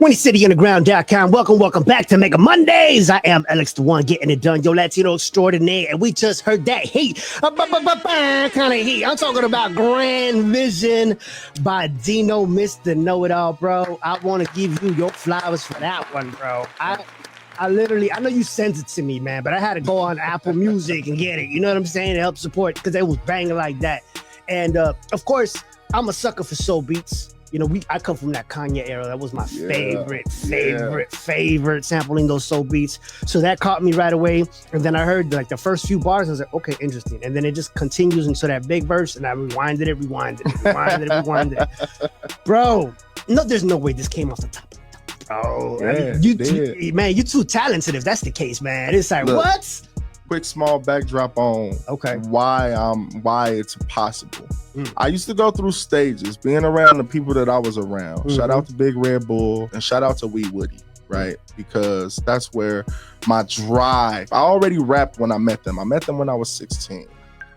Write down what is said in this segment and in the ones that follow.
WinnieCityUnderground.com. Welcome back to Mega Mondays. I am Alex the One, getting it done, yo Latino extraordinaire, and we just heard that heat, kind of heat. I'm talking about Grand Vision by Dino, Mr. KnoItAll, bro. I want to give you your flowers for that one, bro. I literally, I know you sent it to me, man, but I had to go on Apple Music and get it. You know what I'm saying? To help support, because it was banging like that. And of course, I'm a sucker for soul beats. You know, I come from that Kanye era. That was my favorite sampling those soul beats. So that caught me right away. And then I heard like the first few bars. I was like, okay, interesting. And then it just continues into that big verse. And I rewinded it. Bro, no, there's no way this came off the top. Oh, yeah, man, you too talented if that's the case, man. It's like, look, what? Quick small backdrop on why it's possible. I used to go through stages being around the people that I was around. Shout out to Big Red Bull and shout out to Wee Woody, right? Because that's where my drive, I already rapped when I met them. I met them when I was 16.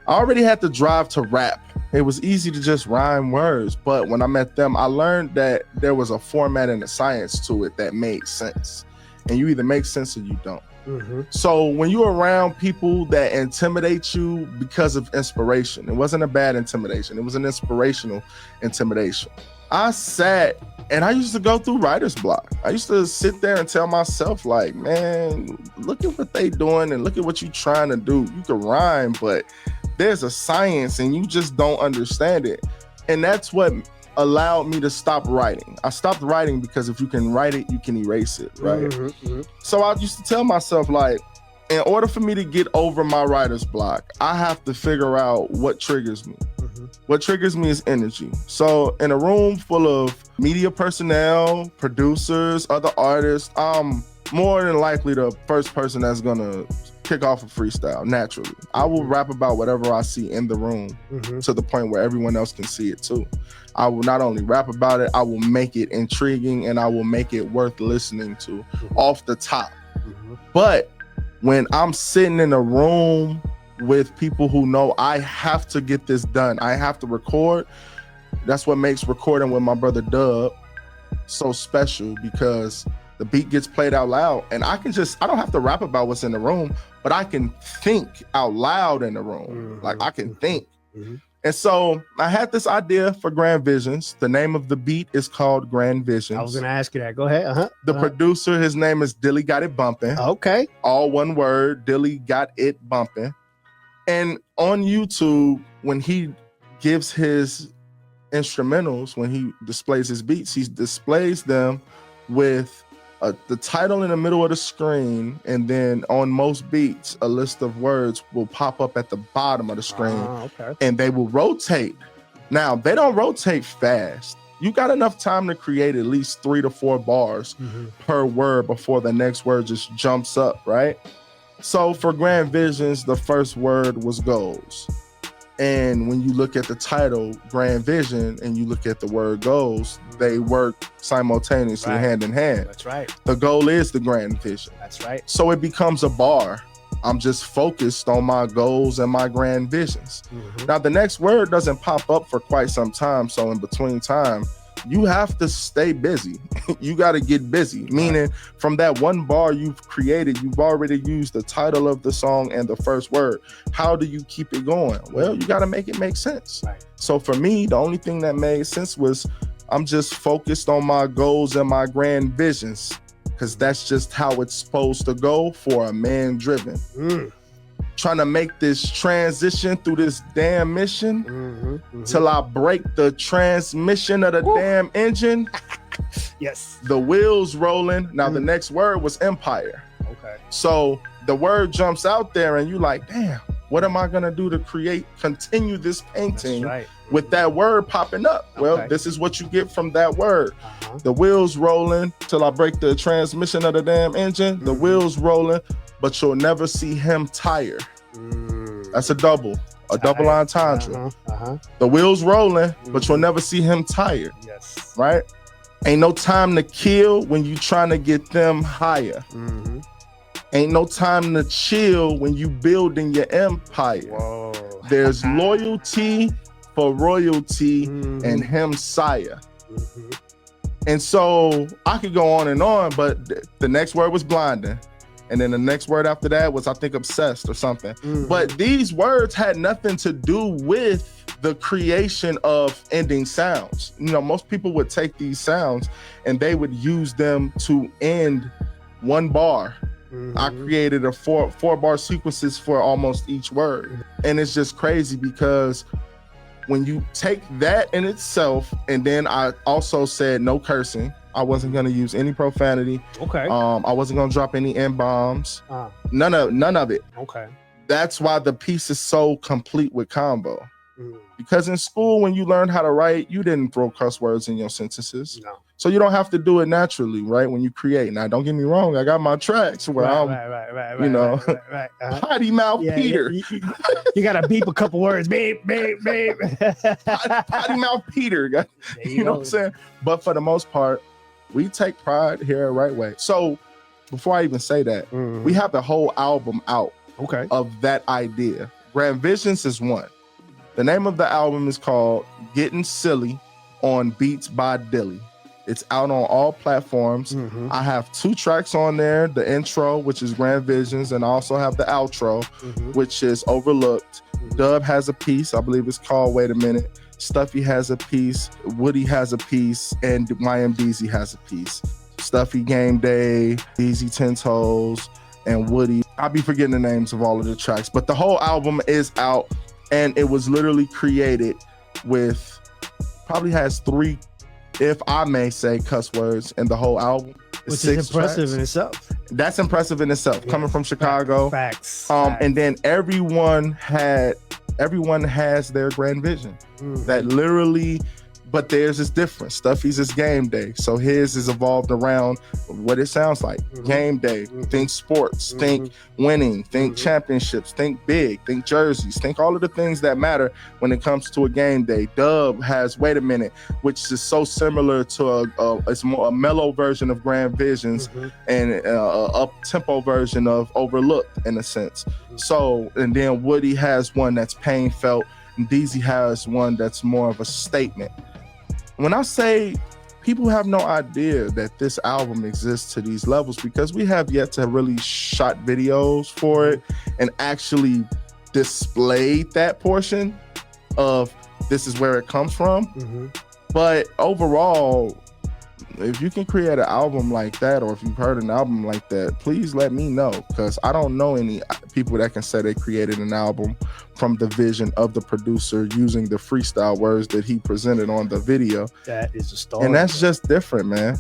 I already had the drive to rap. It was easy to just rhyme words, but when I met them, I learned that there was a format and a science to it that made sense. And you either make sense or you don't. So when you're around people that intimidate you because of inspiration, it wasn't a bad intimidation, it was an inspirational intimidation. I sat and I used to go through writer's block. I used to sit there and tell myself like, man, look at what they doing and look at what you trying to do. You can rhyme, but there's a science and you just don't understand it. And that's what allowed me to stop writing. I stopped writing because if you can write it, you can erase it, right? So I used to tell myself like, in order for me to get over my writer's block, I have to figure out what triggers me. What triggers me is energy. So in a room full of media personnel, producers, other artists, I'm more than likely the first person that's gonna kick off a freestyle naturally. I will rap about whatever I see in the room to the point where everyone else can see it too. I will not only rap about it, I will make it intriguing and I will make it worth listening to off the top. But when I'm sitting in a room with people who know I have to get this done, I have to record, that's what makes recording with my brother Dub so special, because the beat gets played out loud and I don't have to rap about what's in the room, but I can think out loud in the room. Like I can think. And so I had this idea for Grand Visions. The name of the beat is called Grand Visions. I was gonna ask you that. Go ahead. The producer, his name is Dilly Got It Bumpin'. Okay. All one word, Dilly Got It Bumpin'. And on YouTube, when he gives his instrumentals, when he displays his beats, he displays them with the title in the middle of the screen, and then on most beats, a list of words will pop up at the bottom of the screen, and they will rotate. Now, they don't rotate fast. You got enough time to create at least 3 to 4 bars per word before the next word just jumps up, right? So for Grand Visions, the first word was goals. And when you look at the title, Grand Vision, and you look at the word goals, they work simultaneously, hand in hand. That's right. The goal is the grand vision. That's right. So it becomes a bar. I'm just focused on my goals and my grand visions. Now, the next word doesn't pop up for quite some time. So in between time, you have to stay busy. You got to get busy, meaning from that one bar you've created, you've already used the title of the song and the first word. How do you keep it going? Well, you got to make it make sense. So for me, the only thing that made sense was I'm just focused on my goals and my grand visions, because that's just how it's supposed to go for a man driven. Trying to make this transition through this damn mission till I break the transmission of the damn engine. Yes. The wheels rolling. Now the next word was empire. Okay. So the word jumps out there and you like, damn, what am I gonna do to continue this painting with that word popping up? Well, this is what you get from that word. The wheels rolling till I break the transmission of the damn engine. The wheels rolling, but you'll never see him tire. That's a double entendre. The wheels rolling, but you'll never see him tired. Yes. Right? Ain't no time to kill when you trying to get them higher. Ain't no time to chill when you building your empire. Whoa. There's loyalty for royalty and him sire. And so I could go on, but the next word was blinding. And then the next word after that was, I think, obsessed or something. But these words had nothing to do with the creation of ending sounds. You know, most people would take these sounds and they would use them to end one bar. I created a four bar sequences for almost each word. And it's just crazy because when you take that in itself, and then I also said no cursing. I wasn't gonna use any profanity. Okay. I wasn't gonna drop any N-bombs. None of it. Okay. That's why the piece is so complete with combo. Because in school, when you learned how to write, you didn't throw cuss words in your sentences. No. So you don't have to do it naturally, right? When you create. Now, don't get me wrong. I got my tracks where Right. potty mouth Peter. You gotta beep a couple words. Beep, beep, beep. Potty mouth Peter. You know what I'm saying? But for the most part, we take pride here at Right Way. So before I even say that, we have the whole album out of that idea. Grand Visions is one. The name of the album is called Getting Silly on Beats by Dilly. It's out on all platforms. I have 2 tracks on there, the intro, which is Grand Visions, and I also have the outro, which is Overlooked. Dub has a piece, I believe it's called Wait a Minute. Stuffy has a piece, Woody has a piece, and YMDZ has a piece. Stuffy Game Day, Easy 10 Toes, and Woody. I'll be forgetting the names of all of the tracks, but the whole album is out, and it was literally created with, probably has 3, if I may say, cuss words in the whole album. Which is impressive in itself. That's impressive in itself, coming from Chicago. Facts. And then everyone has their grand vision. That literally, but theirs is different. Stuffy's is Game Day, so his is evolved around what it sounds like. Game Day, think sports, think winning, think championships, think big, think jerseys, think all of the things that matter when it comes to a game day. Dub has Wait a Minute, which is so similar to it's more a mellow version of Grand Visions and a up-tempo version of Overlooked in a sense. So, and then Woody has one that's pain felt, and DZ has one that's more of a statement. When I say people have no idea that this album exists to these levels, because we have yet to really shot videos for it and actually displayed that portion of this is where it comes from. But overall, if you can create an album like that, or if you've heard an album like that, please let me know, because I don't know any people that can say they created an album from the vision of the producer using the freestyle words that he presented on the video. That is a story. And that's just different, man.